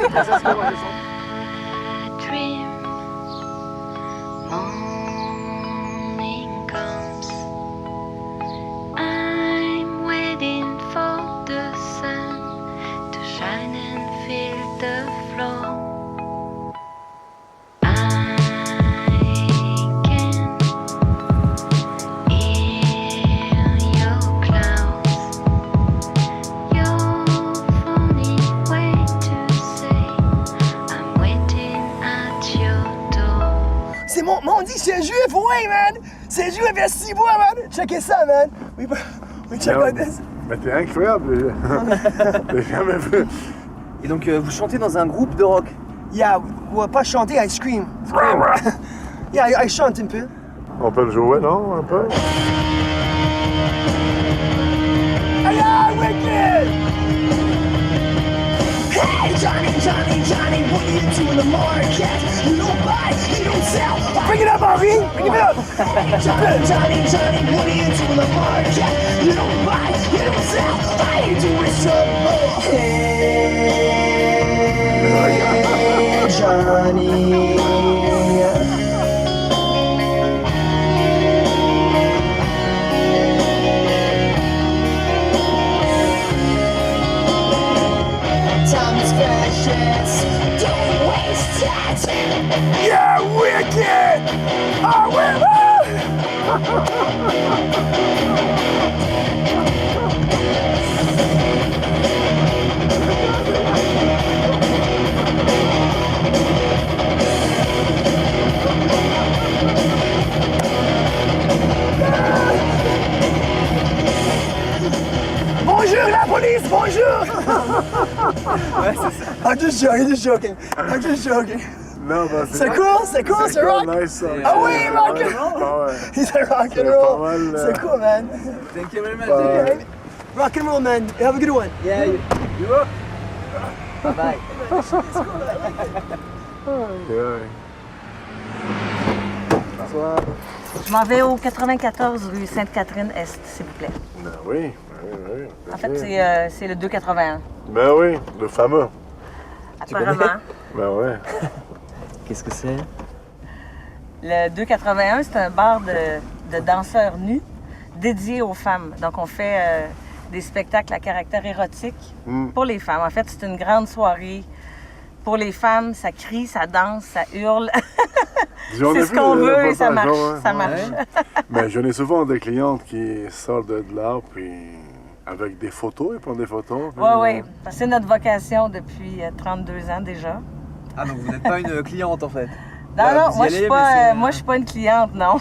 C'est un juif, ouais, man! C'est un juif, il y a 6 mois, man! Checkez ça, man! We check like this. Mais t'es incroyable! J'ai jamais vu. Et donc, vous chantez dans un groupe de rock? Yeah, pas chanter, I scream. Yeah, I chante un peu. On peut le jouer, non? Un peu? Yeah, wicked! Hey, Johnny, what are you doing in the market? You don't buy, you don't sell. Bring it up, Harvey! Bring it up! Johnny, what are you doing in the market? You don't buy, you don't sell. How you doing trouble? Hey, Johnny. Yeah, wicked! Oh, Bonjour la police, bonjour! Ouais, c'est ça. I'm just joking. Non, c'est cool, c'est rock. Nice, ah oui, rock and roll. He's a rock and roll. C'est cool, man. Thank you very much. Okay. Rock and roll, man. Have a good one. Yeah, you up? Bye bye. Bonsoir. Je m'en vais au 94 rue Sainte-Catherine-Est, s'il vous plaît. Ben oui, oui. En fait, c'est le 281. Ben oui, le fameux. Apparemment. Ben ouais. Qu'est-ce que c'est? Le 281, c'est un bar de danseurs nus dédié aux femmes. Donc, on fait des spectacles à caractère érotique pour les femmes. En fait, c'est une grande soirée pour les femmes. Ça crie, ça danse, ça hurle. C'est ce qu'on veut et ça marche. Ça marche. Ben, j'en ai souvent des clientes qui sortent de là, puis avec des photos, ils prennent des photos. Oui. C'est notre vocation depuis 32 ans déjà. Ah, donc vous n'êtes pas une cliente en fait? Non, moi je suis pas une cliente, non.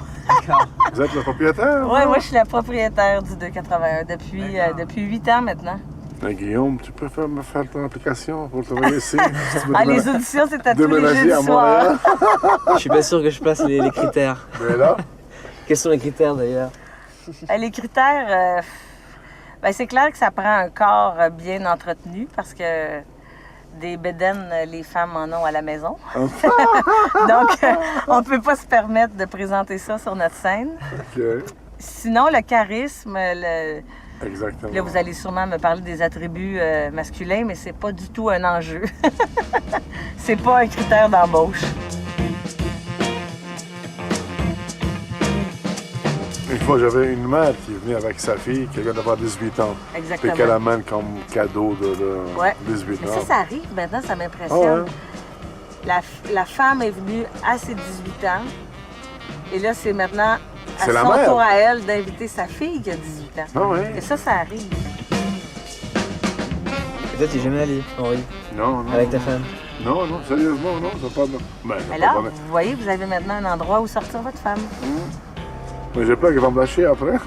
Vous êtes la propriétaire? Oui, moi je suis la propriétaire du 281 depuis 8 ans maintenant. Ben, Guillaume, tu peux me faire ton application pour travailler ici? Les auditions, c'est à tous les jeudis à soirs. Je suis pas sûr que je place les critères. Mais là? Quels sont les critères d'ailleurs? Les critères, c'est clair que ça prend un corps bien entretenu parce que des bédaines, les femmes en ont à la maison. Donc, on ne peut pas se permettre de présenter ça sur notre scène. Okay. Sinon, le charisme, Exactement. Là, vous allez sûrement me parler des attributs masculins, mais c'est pas du tout un enjeu. C'est pas un critère d'embauche. Une fois, j'avais une mère qui venait avec sa fille qui vient d'avoir 18 ans. Exactement. Et qu'elle amène comme cadeau de 18 ans. Mais ça arrive maintenant, ça m'impressionne. La femme est venue à ses 18 ans. Et là, c'est maintenant à son tour à elle d'inviter sa fille qui a 18 ans. Et ça arrive. Et toi, tu es jamais allé, Henri? Non. Avec ta femme? Non, sérieusement, non. Ça pas... Mais là, vous voyez, vous avez maintenant un endroit où sortir votre femme. Mais j'ai peur qu'elle va me lâcher après.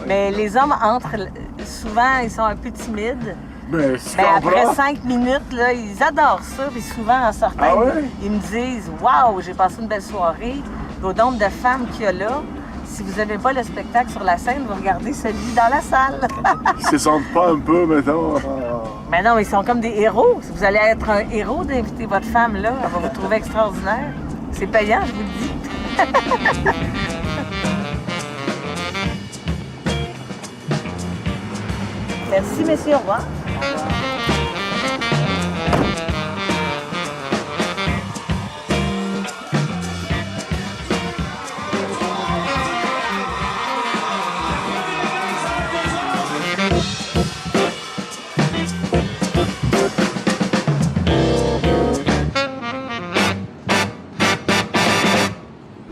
Mais les hommes entrent, souvent, ils sont un peu timides. Mais après 5 minutes, là, ils adorent ça. Puis souvent, en sortant, ils me disent « Waouh, j'ai passé une belle soirée. » Au nombre de femmes qu'il y a là, si vous n'avez pas le spectacle sur la scène, vous regardez celui dans la salle. Ils se sentent pas un peu, mettons. Mais non, ils sont comme des héros. Si vous allez être un héros d'inviter votre femme là, elle va vous trouver extraordinaire. C'est payant, je vous le dis. Merci, messieurs. Au revoir.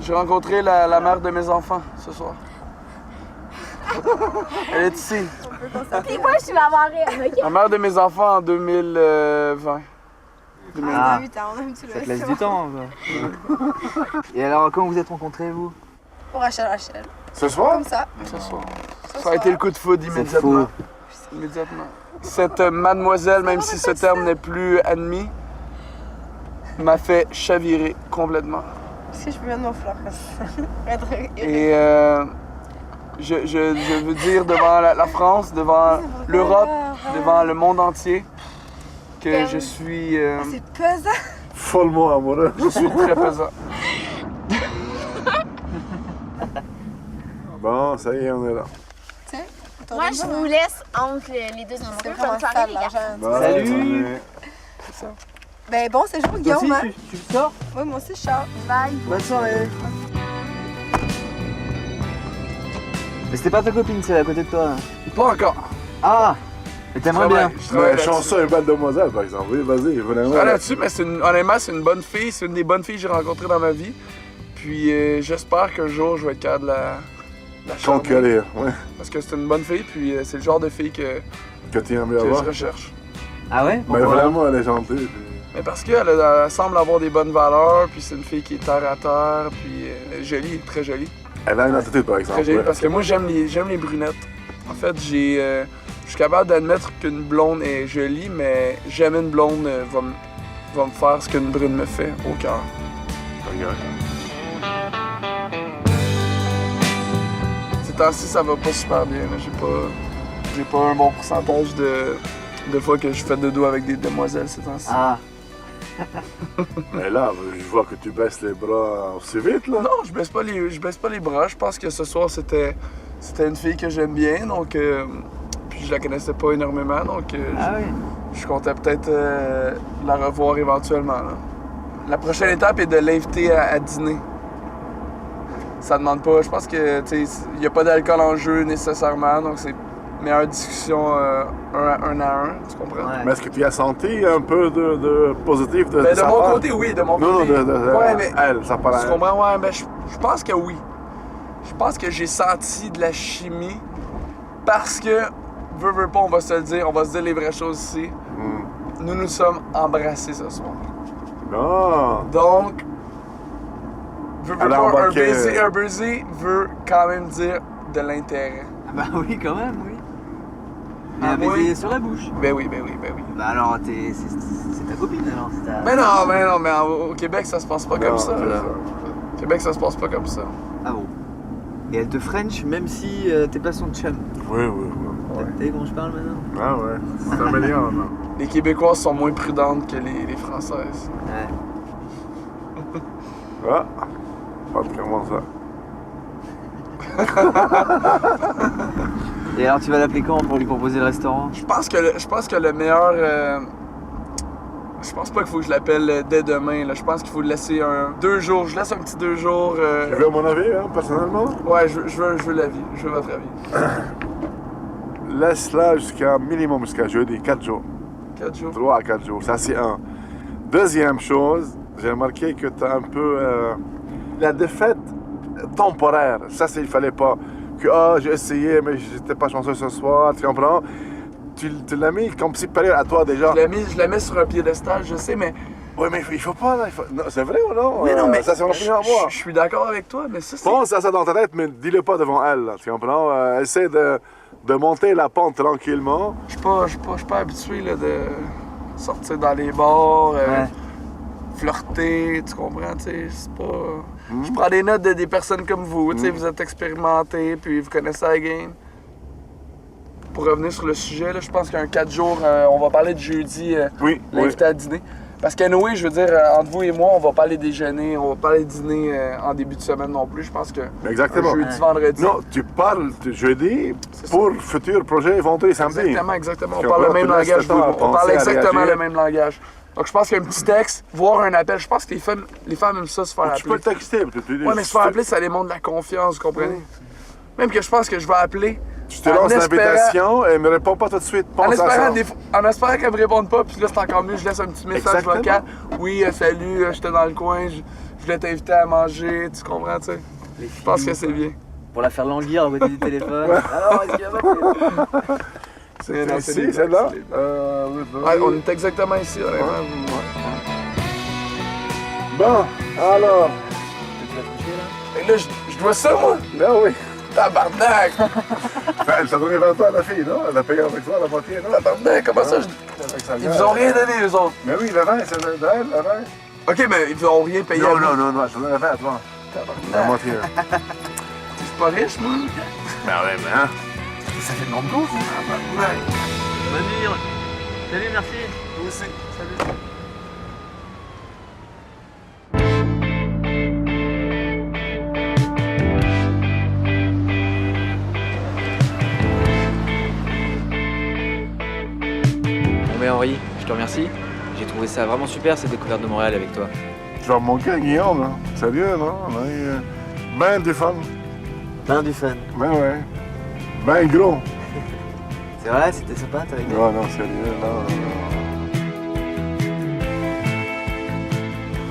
J'ai rencontré la mère de mes enfants ce soir. Elle est ici. Puis moi, je suis maman réelle, La mère de mes enfants en 2020. On a 8 ans, on a un petit peu. Ça te laisse du temps. Et alors, comment vous êtes rencontrés, vous? Pour Rachel. Ce soir? Comme ça. Ce soir. Ça a été le coup de foudre immédiatement. Cette mademoiselle, même si ce terme n'est plus admis, m'a fait chavirer complètement. Si je peux mettre nos fleurs. Et je veux dire devant la France, devant l'Europe, devant le monde entier, que je suis... C'est pesant. Follement amoureux. Je suis très pesant. Bon, ça y est, on est là. Moi, je vous laisse entre les deux amoureux. Bonne soirée, les gars. Salut! C'est ça. Ben bon, c'est jour, Guillaume. Toi aussi, tu sors? Oui, moi aussi, je sors. Bye. Bonne soirée! Mais c'était pas ta copine, c'est à côté de toi. Là. Pas encore. Ah! Mais t'aimerais bien. Je travaille chanceux, une belle demoiselle, par exemple. Oui, vas-y, vraiment. Là-dessus, mais honnêtement, c'est une bonne fille. C'est une des bonnes filles que j'ai rencontrées dans ma vie. Puis j'espère qu'un jour, je vais être capable de la conquérir, oui. Parce que c'est une bonne fille, puis c'est le genre de fille que tu aimes bien avoir. Je recherche. Ah ouais? Mais vraiment, elle est gentille. Puis... Mais parce qu'elle semble avoir des bonnes valeurs, puis c'est une fille qui est terre à terre, puis elle est jolie, très jolie. Elle a une attitude, par exemple. Très jolie, parce que moi, j'aime les brunettes. En fait, je suis capable d'admettre qu'une blonde est jolie, mais jamais une blonde va me faire ce qu'une brune me fait au cœur. Ces temps-ci, ça va pas super bien. J'ai pas un bon pourcentage de fois que je fais de dos avec des demoiselles ces temps-ci. Ah. Mais là, je vois que tu baisses les bras aussi vite, là. Non, je baisse pas les bras. Je pense que ce soir, c'était une fille que j'aime bien, donc... puis je la connaissais pas énormément, donc je comptais peut-être la revoir éventuellement. Là. La prochaine étape est de l'inviter à dîner. Ça demande pas... Je pense que, tu sais, il n'y a pas d'alcool en jeu nécessairement, donc c'est meilleure discussion un à un, tu comprends? Ouais. Mais est-ce que tu as senti un peu de positif de de mon côté, oui, de mon côté. Non, ouais, mais elle, ça paraît... Tu comprends? Ouais, mais je pense que oui. Je pense que j'ai senti de la chimie parce que, veux pas, on va se le dire, on va se dire les vraies choses ici. Nous nous sommes embrassés ce soir. Non! Donc, un baiser veut quand même dire de l'intérêt. Ah bah oui, quand même, oui. Mais un baiser sur la bouche. Ben oui. Bah alors, c'est ta copine alors, c'est ta... Mais au Québec, ça se passe pas comme ça. Là. Au Québec, ça se passe pas comme ça. Ah bon? Et elle te French même si t'es pas son chum? Oui. T'as vu comment je parle maintenant? Ah ouais, c'est amélioré. Les Québécoises sont moins prudentes que les Françaises. Ouais. Ah, pas comment ça. Et alors tu vas l'appeler quand pour lui proposer le restaurant? Je pense que le meilleur... je pense pas qu'il faut que je l'appelle dès demain. Là. Je pense qu'il faut le laisser 2 jours. Je laisse un petit 2 jours. Tu veux mon avis, hein, personnellement? Ouais, je veux l'avis. Je veux votre avis. Laisse-la minimum jusqu'à jeudi, 4 jours. 4 jours? 3 à 4 jours, ça c'est un. Deuxième chose, j'ai remarqué que tu as un peu la défaite temporaire. Ça, il fallait pas. Que j'ai essayé, mais j'étais pas chanceux ce soir, tu comprends? Tu l'as mis comme supérieur à toi déjà. Je la mets sur un piédestal, je sais, mais... Oui, mais il faut pas, là. Non, c'est vrai ou non? Oui, non, mais ça, c'est mon opinion à moi. Je suis d'accord avec toi, mais ça, c'est... Pense à ça dans ta tête, mais dis-le pas devant elle, là, tu comprends? Essaie de monter la pente tranquillement. Je suis pas habitué là, de sortir dans les bars, flirter, tu comprends? C'est pas... Je prends des notes des personnes comme vous, vous êtes expérimentés, puis vous connaissez la game. Pour revenir sur le sujet, là, je pense qu'un 4 jours, on va parler de jeudi, l'invité à dîner. Parce qu'anyway, je veux dire, entre vous et moi, on va pas aller déjeuner, on va pas aller dîner en début de semaine non plus. Je pense que exactement. Jeudi, vendredi. Non, tu parles de jeudi pour futur projet vendredi, samedi. Exactement. On parle le même langage. On parle exactement le même langage. Donc je pense qu'un petit texte, voire un appel, je pense que les femmes aiment ça se faire appeler. Tu peux le texter. Ouais, mais se faire appeler, ça démontre de la confiance, vous comprenez? Même que je pense que je vais appeler. Tu te lances l'invitation et elle me répond pas tout de suite. En espérant qu'elle me réponde pas, puis là c'est encore mieux, je laisse un petit message vocal. Oui, salut, j'étais dans le coin, je voulais t'inviter à manger, tu comprends, tu sais? Je pense que c'est bien. Pour la faire languir, on va du téléphone. Alors, est-ce qu'il y a pas c'est ici, celle-là? On est exactement ici, honnêtement. Bon, alors. Et là, je dois ça, moi? Ben oui. Tabarnak! Elle t'a donné 20 ans à la fille, non? Elle a payé avec toi la moitié, non? Tabarnak, comment ça? Ils vous ont rien donné, eux autres? Mais oui, le 20, c'est d'elle, le 20. Ok, mais ils vous ont rien payé. Non, je te donne le 20 à toi. Tabarnak. La moitié. Je suis pas riche, moi? Ben ouais, mais hein? Ça fait de nombre d'eau, ça? Tabarnak. Bonne nuit. Salut, merci. Vous aussi. Salut. Henri, je te remercie. J'ai trouvé ça vraiment super cette découverte de Montréal avec toi. Tu vas me manquer, Guillaume, là. Sérieux, non? Ben du fun. Ben du fun. Ben ouais. Ben gros. C'est vrai, c'était sympa, t'as rigolé? Non, sérieux, non.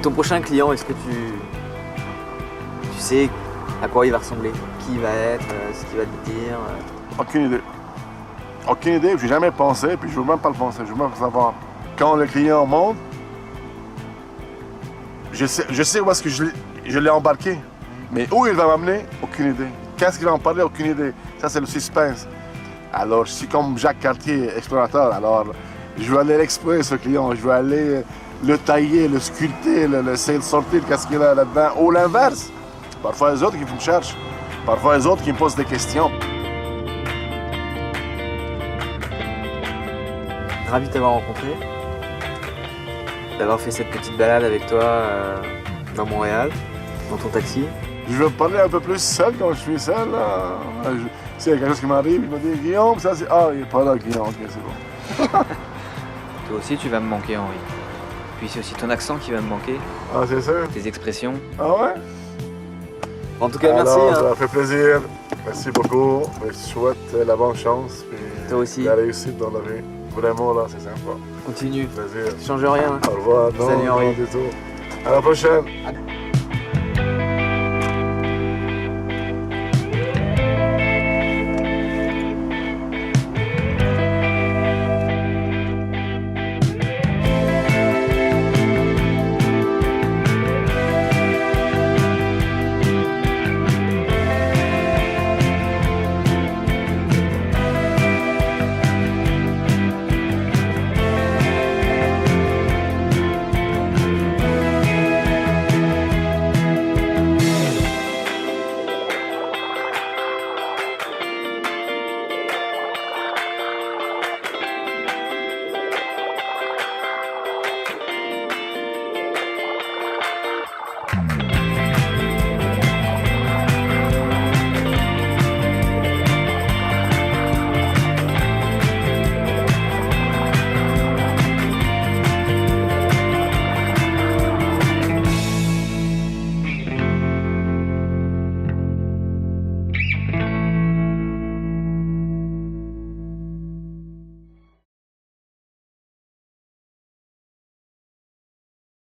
Ton prochain client, est-ce que tu sais à quoi il va ressembler? Qui il va être? Ce qu'il va te dire? Aucune idée. Aucune idée, j'ai jamais pensé, puis je veux même pas le penser, je veux même pas savoir. Quand le client monte, je sais où est-ce que je l'ai embarqué, mais où il va m'amener, aucune idée. Qu'est-ce qu'il va en parler, aucune idée. Ça, c'est le suspense. Alors, je suis comme Jacques Cartier, explorateur, alors je veux aller l'explorer, ce client, je veux aller le tailler, le sculpter, essayer de sortir qu'est-ce qu'il a là-dedans, ou l'inverse. Parfois, les autres qui me cherchent, parfois, les autres qui me posent des questions. Ravi de t'avoir rencontré. d'avoir fait cette petite balade avec toi dans Montréal, dans ton taxi. Je veux parler un peu plus seul quand je suis seul. S'il y a quelque chose qui m'arrive, il me dit Guillaume, ça c'est. Ah, il n'est pas là, Guillaume, ok, c'est bon. Toi aussi, tu vas me manquer, Henri. Puis c'est aussi ton accent qui va me manquer. Ah, c'est sûr? Tes expressions. Ah ouais? En tout cas, merci. Alors, ça fait plaisir. Merci beaucoup. Je te souhaite la bonne chance. Puis toi aussi. La réussite dans la vie. Vraiment, là, c'est sympa. Continue. Plaisir. Tu changes rien. Au revoir. Salut, Henri. Non, du tout. À la prochaine.